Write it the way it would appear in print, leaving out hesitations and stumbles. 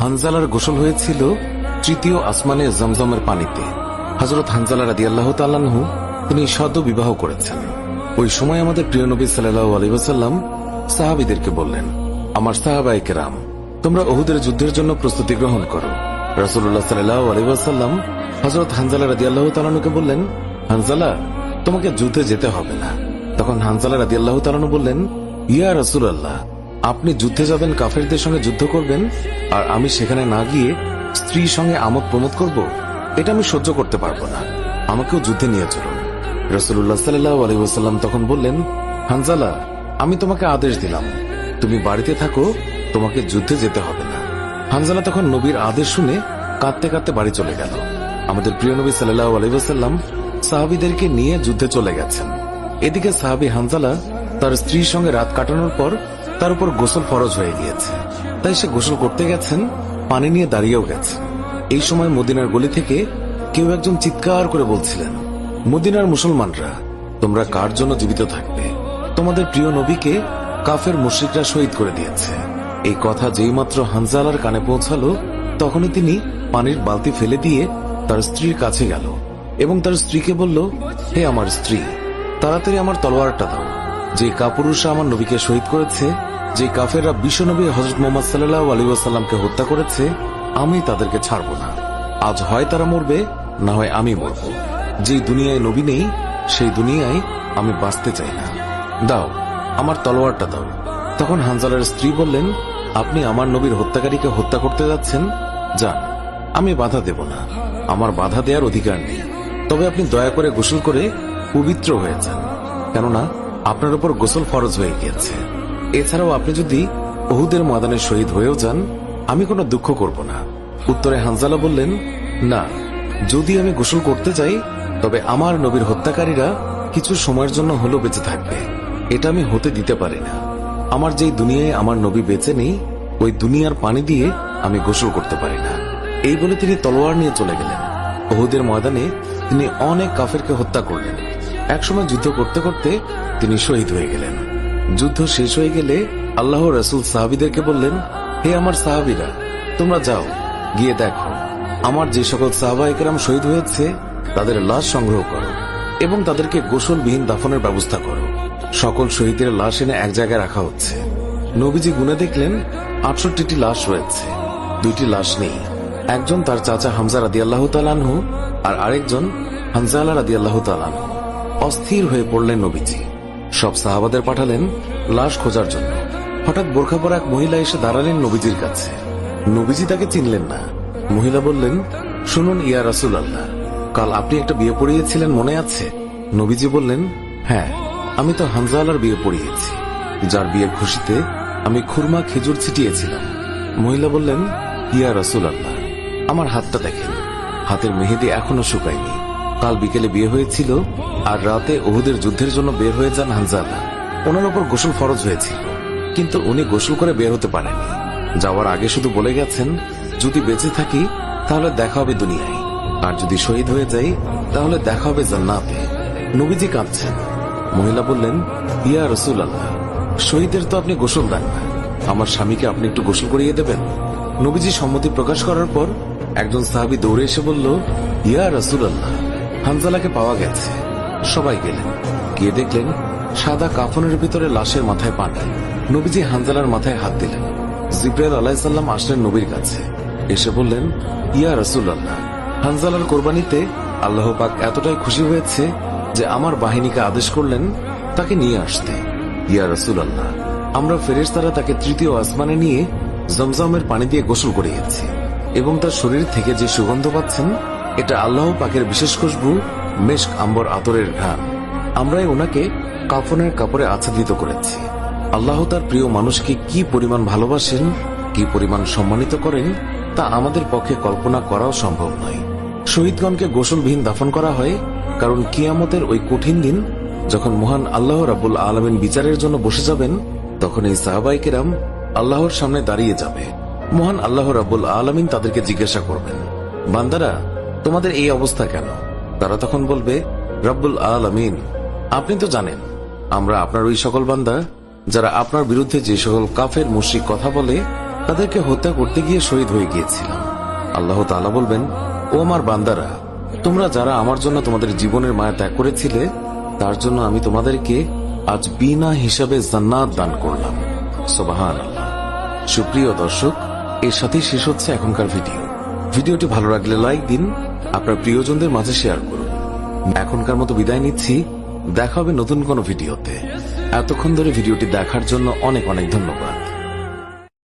হানজালার গোসল হয়েছিল তৃতীয় আসমানে জমজমের পানিতে। হযরত হানজালা রাদিয়াল্লাহু তাআলা আনহু তিনি সদ্য বিবাহ করেছেন। ওই সময় আমাদের প্রিয় নবী সাল্লাল্লাহু আলাইহি ওয়াসাল্লাম সাহাবীদেরকে বললেন, আমার সাহাবায়ে কেরাম, তোমরা উহুদের যুদ্ধের জন্য প্রস্তুতি গ্রহণ করো। রাসূলুল্লাহ সাল্লাল্লাহু আলাইহি ওয়াসাল্লাম হযরত হানজালা রাদিয়াল্লাহু তাআলা আনহুকে বললেন, হানজালা, তোমাকে যুদ্ধে যেতে হবে না। তখন হানজালা রাদিয়াল্লাহু তাআলা আনহু বললেন, ইয়া রাসূলুল্লাহ, আপনি যুদ্ধে যাবেন, কাফেরদের সঙ্গে যুদ্ধ করবেন, আর আমি সেখানে না গিয়ে স্ত্রীর সঙ্গে আমোদ প্রমোদ করব? এটা আমি সহ্য করতে পারবো না, আমাকেও যুদ্ধে নিয়ে চলুন। রাসূলুল্লাহ সাল্লাল্লাহু আলাইহি ওয়াসাল্লাম তখন বললেন, হানজালা, আমি তোমাকে আদেশ দিলাম, তুমি বাড়িতে থাকো, তোমাকে যুদ্ধে যেতে হবে না। হানজালা তখন নবীর আদেশ শুনে কাঁদতে কাঁদতে বাড়ি চলে গেল। আমাদের প্রিয় নবী সাল্লাল্লাহু আলাইহি ওয়াসাল্লাম সাহাবীদেরকে নিয়ে যুদ্ধে চলে গেছেন। এদিকে সাহাবী হানজালা তার স্ত্রীর সঙ্গে রাত কাটানোর পর তার উপর গোসল ফরজ হয়ে গিয়েছে, তাই সে গোসল করতে গেছেন, পানি নিয়ে দাঁড়িয়েও গেছে। এই সময় মদিনার গলি থেকে কেউ একজন চিৎকার করে বলছিলেন, মদিনার মুসলমানরা, তোমরা কার জন্য জীবিত থাকবে? তোমাদের প্রিয় নবীকে কাফের মুশরিকরা শহীদ করে দিয়েছে। এই কথা যেই মাত্র হানজালার কানে পৌঁছালো, তখনই তিনি পানির বালতি ফেলে দিয়ে তার স্ত্রীর কাছে গেল এবং তার স্ত্রীকে বলল, হে আমার স্ত্রী, তাড়াতাড়ি আমার তলোয়ারটা দাও। যে কাপুরুষরা আমার নবীকে শহীদ করেছে, যে কাফেররা বিশ্বনবী হযরত মুহাম্মদ সাল্লাল্লাহু আলাইহি ওয়াসাল্লামকে হত্যা করেছে, আমি তাদেরকে ছাড়ব না। আজ হয় তারা মরবে, না হয় আমি মরব। যেই দুনিয়ায় নবী নেই, সেই দুনিয়ায় আমি বাঁচতে চাই না। দাও, আমার তলোয়ারটা দাও। তখন হানজালার স্ত্রী বললেন, আপনি আমার নবীর হত্যাকারীকে হত্যা করতে যাচ্ছেন? যান, আমি বাধা দেব না, আমার বাধা দেওয়ার অধিকার নেই। তবে আপনি দয়া করে গোসল করে পবিত্র হয়ে যান, কেননা আপনার উপর গোসল ফরজ হয়ে গিয়েছে। এছাড়াও আপনি যদি উহুদের ময়দানে শহীদ হয়েও যান, আমি কোনো দুঃখ করব না। উত্তরে হানজালা বললেন, না, যদি আমি গোসল করতে যাই, তবে আমার নবীর হত্যাকারীরা কিছু সময়ের জন্য হলেও বেঁচে থাকবে, এটা আমি হতে দিতে পারি না। আমার যেই দুনিয়ায় আমার নবী বেঁচে নেই, ওই দুনিয়ার পানি দিয়ে আমি গোসল করতে পারি না। এই বলে তিনি তলোয়ার নিয়ে চলে গেলেন। উহুদের ময়দানে তিনি অনেক কাফেরকে হত্যা করলেন। একসময় যুদ্ধ করতে করতে তিনি শহীদ হয়ে গেলেন। যুদ্ধ শেষ হয়ে গেলে আল্লাহ রাসূল সাহাবীদেরকে বললেন, হে আমার সাহাবীরা, তোমরা যাও, গিয়ে দেখো আমার যে সকল সাহাবায়ে কেরাম শহীদ হয়েছে তাদের লাশ সংগ্রহ করো এবং তাদেরকে গোসলবিহীন দাফনের ব্যবস্থা করো। সকল শহীদের লাশ এনে এক জায়গায় রাখা হচ্ছে। নবীজি গুনে দেখলেন ৬৮টি লাশ রয়েছে, ২টি লাশ নেই। একজন তার চাচা হামজা রাদিয়াল্লাহু তাআলা আনহু, আর আরেকজন হানজালা রাদিয়াল্লাহু তাআলা আনহু। অস্থির হয়ে পড়লেন নবীজি। সব সাহাবাদের পাঠালেন লাশ খোঁজার জন্য। হঠাৎ বোরখা পরা এক মহিলা এসে দাঁড়ালেন নবীজির কাছে। নবীজি তাকে চিনলেন না। মহিলা বললেন, শুনুন ইয়া রাসূলুল্লাহ, কাল আপনি একটা বিয়ে পড়িয়েছিলেন, মনে আছে? নবীজি বললেন, হ্যাঁ, আমি তো হানজালার বিয়ে পড়িয়েছি, যার বিয়ের খুশিতে আমি খুরমা খেজুর ছিটিয়েছিলাম। মহিলা বললেন, ইয়া রাসূলুল্লাহ, আমার হাতটা দেখেন, হাতের মেহেদি এখনো শুকায়নি। কাল বিকেলে বিয়ে হয়েছিল, আর রাতে উহুদের যুদ্ধের জন্য বের হয়ে যান হানজালা। ওনার উপর গোসল ফরজ হয়েছিল, কিন্তু উনি গোসল করে বের হতে পারেননি। যাওয়ার আগে শুধু বলে গেছেন, যদি বেঁচে থাকি তাহলে দেখা হবে দুনিয়ায়, আর যদি শহীদ হয়ে যাই তাহলে দেখা হবে জান্নাতে। নবীজি কাঁদছেন। মহিলা বললেন, ইয়া রাসূলুল্লাহ, শহীদের তো আপনি গোসল দেন না, আমার স্বামীকে আপনি একটু গোসল করিয়ে দেবেন। নবীজি সম্মতি প্রকাশ করার পর একজন সাহাবী দৌড়ে এসে বলল, ইয়া রাসূলুল্লাহ, হানজালাকে পাওয়া গেছে। সবাই গেলেন, গিয়ে দেখলেন সাদা কাফনের ভিতরে লাশের মাথায় পানি। নবীজি হানজালার মাথায় হাত দিলেন। জিবরাইল আলাইহিস সালাম আসলেন নবীর কাছে, এসে বললেন, ইয়া রাসূলুল্লাহ, হানজালার কোরবানিতে আল্লাহ পাক এতটাই খুশি হয়েছে যে আমার বাহিনীকে আদেশ করলেন তাকে নিয়ে আসতে। ইয়া রাসূলুল্লাহ, আমরা ফেরেশতারা তাকে তৃতীয় আসমানে নিয়ে জমজমের পানি দিয়ে গোসল করিয়েছি, এবং তার শরীর থেকে যে সুগন্ধ পাচ্ছেন, এটা আল্লাহ পাকের বিশেষ খুশবু, মেশক আম্বর আতরের ঘ্রাণ। আমরাই ওনাকে কাফনের কাপড়ে আচ্ছাদিত করেছি। আল্লাহ তার প্রিয় মানুষকে কি পরিমাণ ভালোবাসেন, কি পরিমাণ সম্মানিত করেন, তা আমাদের পক্ষে কল্পনা করাও সম্ভব নয়। শহীদগণকে গোসলবিহীন দাফন করা হয়, কারণ কিয়ামতের ওই কঠিন দিন যখন মহান আল্লাহ রাব্বুল আলামিন বিচারের জন্য বসে যাবেন, তখন এই সাহাবায়ে কেরাম আল্লাহর সামনে দাঁড়িয়ে যাবে। মহান আল্লাহ রাব্বুল আলামিন তাদেরকে জিজ্ঞাসা করবেন, বান্দারা, তোমাদের এই অবস্থা কেন? তারা তখন বলবে, রাব্বুল আলামিন, আপনি তো জানেন আমরা আপনার ওই সকল বান্দা যারা আপনার বিরুদ্ধে যে সকল কাফের মুশরিক কথা বলে তাদেরকে হত্যা করতে গিয়ে শহীদ হয়ে গিয়েছিলাম। আল্লাহ তাআলা বলবেন, ও আমার বান্দারা, তোমরা যারা আমার জন্য তোমাদের জীবনের মায়া ত্যাগ করেছিলে, তার জন্য আমি তোমাদেরকে আজ বিনা হিসাবে জান্নাত দান করলাম। সুবহানাল্লাহ। সুপ্রিয় দর্শক, এর সাথেই শেষ হচ্ছে এখনকার ভিডিওটি ভালো লাগলে লাইক দিন, আপনার প্রিয়জনদের মাঝে শেয়ার করুন। এখনকার মতো বিদায় নিচ্ছি, দেখা হবে নতুন কোনো ভিডিওতে। এতক্ষণ ধরে ভিডিওটি দেখার জন্য অনেক অনেক ধন্যবাদ।